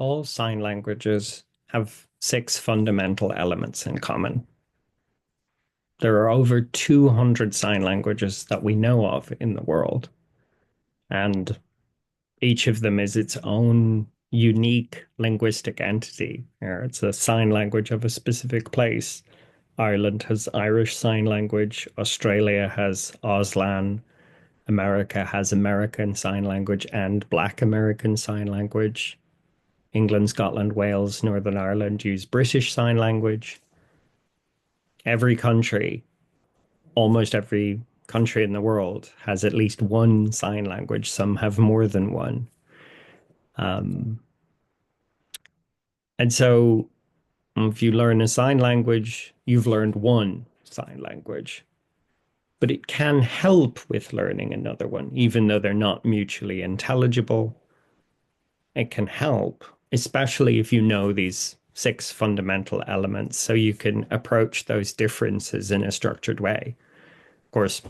All sign languages have six fundamental elements in common. There are over 200 sign languages that we know of in the world, and each of them is its own unique linguistic entity. It's a sign language of a specific place. Ireland has Irish Sign Language, Australia has Auslan, America has American Sign Language and Black American Sign Language. England, Scotland, Wales, Northern Ireland use British Sign Language. Every country, almost every country in the world, has at least one sign language. Some have more than one. Um, and so if you learn a sign language, you've learned one sign language. But it can help with learning another one, even though they're not mutually intelligible. It can help, especially if you know these six fundamental elements, so you can approach those differences in a structured way. Of course,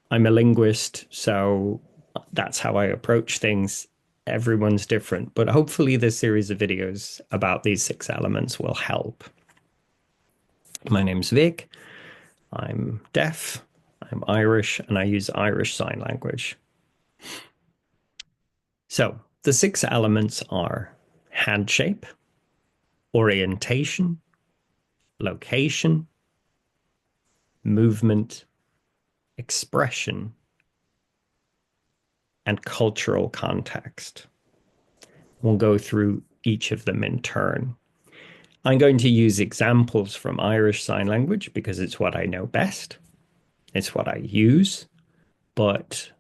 I'm a linguist, so that's how I approach things. Everyone's different, but hopefully this series of videos about these six elements will help. My name's Vic. I'm deaf, I'm Irish, and I use Irish Sign Language. So the six elements are handshape, orientation, location, movement, expression, and cultural context. We'll go through each of them in turn. I'm going to use examples from Irish Sign Language because it's what I know best. It's what I use, but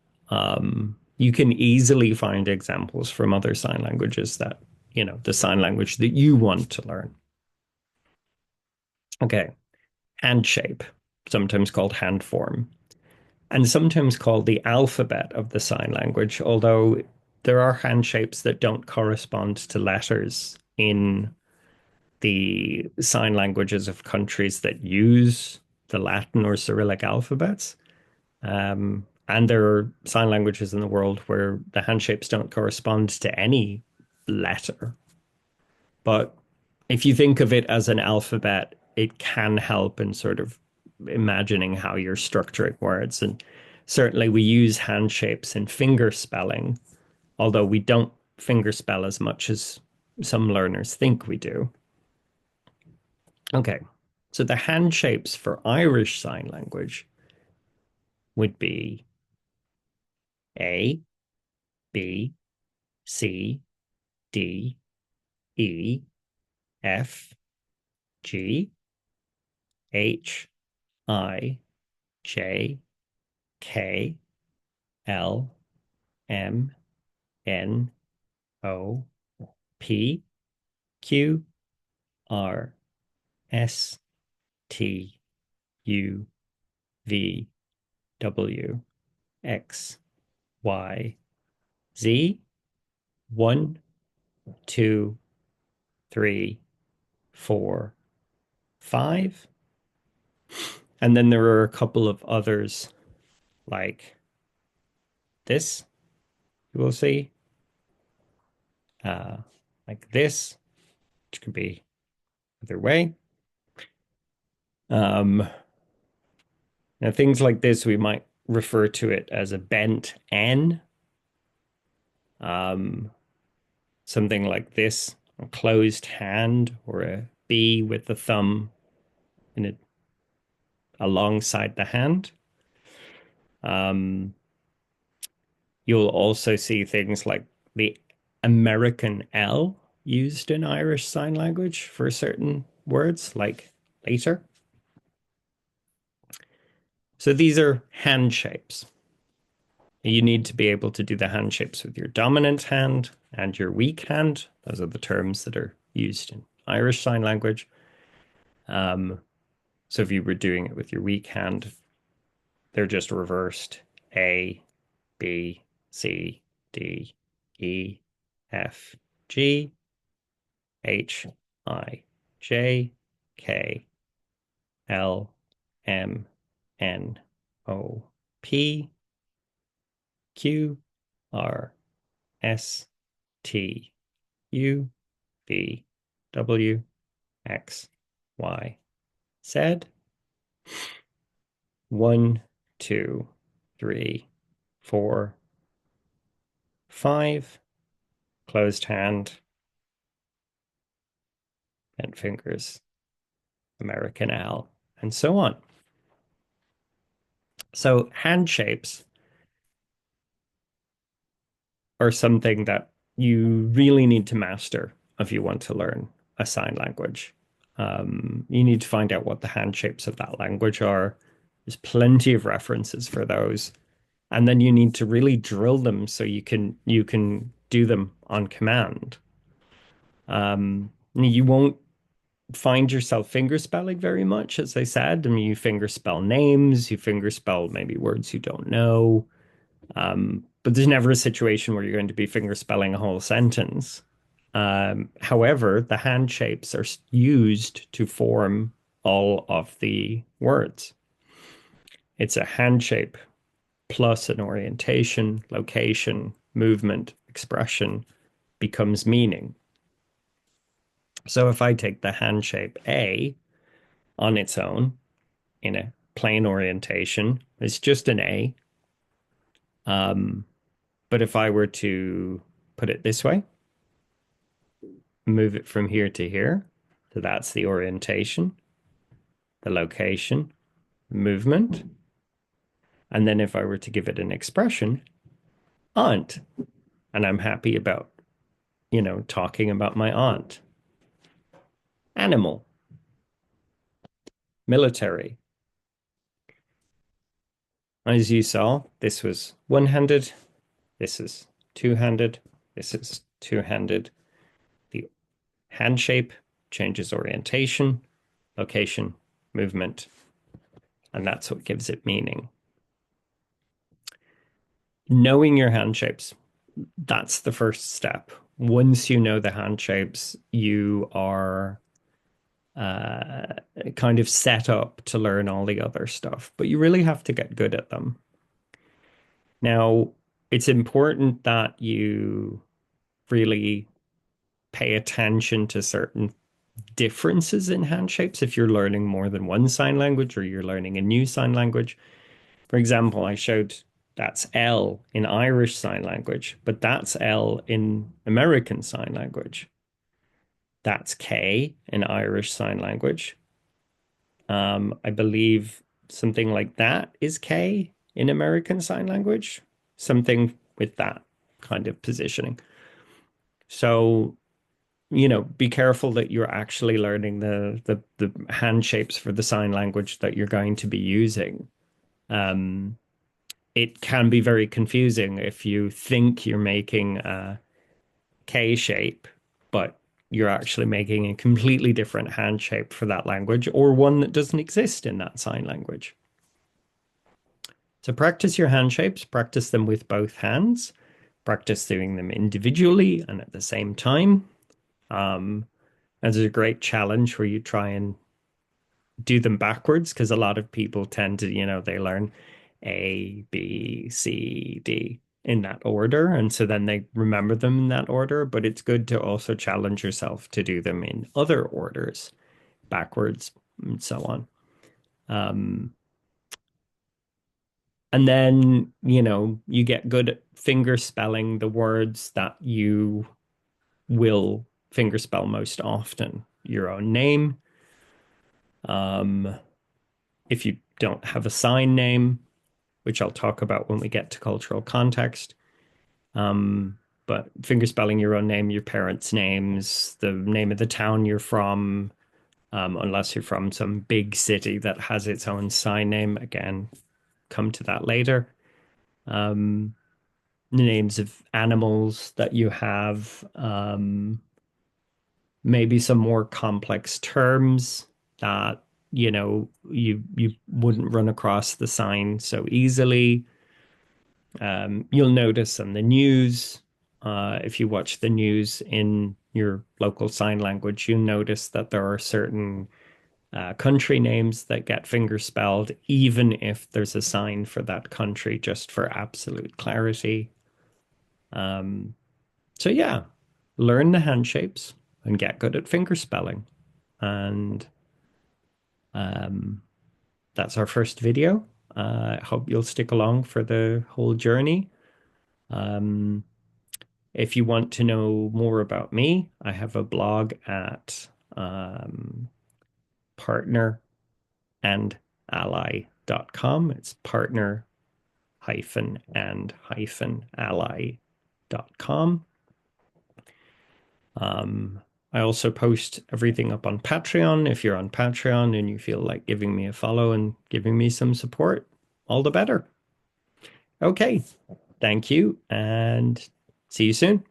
you can easily find examples from other sign languages that, the sign language that you want to learn. Okay, Handshape, sometimes called handform, and sometimes called the alphabet of the sign language, although there are handshapes that don't correspond to letters in the sign languages of countries that use the Latin or Cyrillic alphabets. And there are sign languages in the world where the handshapes don't correspond to any letter. But if you think of it as an alphabet, it can help in sort of imagining how you're structuring words. And certainly we use hand shapes in fingerspelling, although we don't fingerspell as much as some learners think we do. Okay, so the hand shapes for Irish Sign Language would be A, B, C, D, E, F, G, H, I, J, K, L, M, N, O, P, Q, R, S, T, U, V, W, X, Y, Z, 1, 2, 3, 4, 5. And then there are a couple of others like this, you will see, uh, like this, which could be either way. Now, things like this, we might refer to it as a bent N. Um, Something like this, a closed hand, or a B with the thumb in it alongside the hand. Um, you'll also see things like the American L used in Irish Sign Language for certain words, like later. So these are hand shapes. You need to be able to do the hand shapes with your dominant hand and your weak hand. Those are the terms that are used in Irish Sign Language. So if you were doing it with your weak hand, they're just reversed: A, B, C, D, E, F, G, H, I, J, K, L, M, N, O, P, Q, R, S, T, U, B, W, X, Y, Z. One, two, three, four, five, closed hand, bent fingers, American L, and so on. So hand shapes are something that you really need to master if you want to learn a sign language. You need to find out what the hand shapes of that language are. There's plenty of references for those. And then you need to really drill them so you can do them on command. You won't find yourself fingerspelling very much, as I said. I mean, you fingerspell names, you fingerspell maybe words you don't know. But there's never a situation where you're going to be fingerspelling a whole sentence. However, the hand shapes are used to form all of the words. It's a hand shape plus an orientation, location, movement, expression becomes meaning. So if I take the hand shape A on its own in a plain orientation, it's just an A. Um, but if I were to put it this way, move it from here to here, so that's the orientation, the location, movement. And then if I were to give it an expression, aunt, and I'm happy about, talking about my aunt, animal, military. As you saw, this was one-handed, this is two-handed, this is two-handed. The hand shape changes orientation, location, movement, and that's what gives it meaning. Knowing your hand shapes, that's the first step. Once you know the hand shapes, you are uh, kind of set up to learn all the other stuff, but you really have to get good at them. Now, it's important that you really pay attention to certain differences in hand shapes if you're learning more than one sign language or you're learning a new sign language. For example, I showed that's L in Irish Sign Language, but that's L in American Sign Language. That's K in Irish Sign Language. I believe something like that is K in American Sign Language, something with that kind of positioning. So, be careful that you're actually learning the hand shapes for the sign language that you're going to be using. Um, it can be very confusing if you think you're making a K shape, but you're actually making a completely different hand shape for that language or one that doesn't exist in that sign language. So practice your hand shapes, practice them with both hands, practice doing them individually and at the same time. Um, and there's a great challenge where you try and do them backwards because a lot of people tend to, they learn A, B, C, D in that order. And so then they remember them in that order. But it's good to also challenge yourself to do them in other orders, backwards, and so on. Um, and then, you get good at finger spelling the words that you will fingerspell most often. Your own name. Um, if you don't have a sign name, which I'll talk about when we get to cultural context. But fingerspelling your own name, your parents' names, the name of the town you're from, unless you're from some big city that has its own sign name. Again, come to that later. Um, the names of animals that you have, maybe some more complex terms that you wouldn't run across the sign so easily. You'll notice on the news, if you watch the news in your local sign language, you notice that there are certain country names that get fingerspelled, even if there's a sign for that country, just for absolute clarity. Um, so yeah, learn the hand shapes, and get good at fingerspelling. And um, that's our first video. I hope you'll stick along for the whole journey. Um, if you want to know more about me, I have a blog at partnerandally.com. It's partner and ally.com. I also post everything up on Patreon. If you're on Patreon and you feel like giving me a follow and giving me some support, all the better. Okay, thank you and see you soon.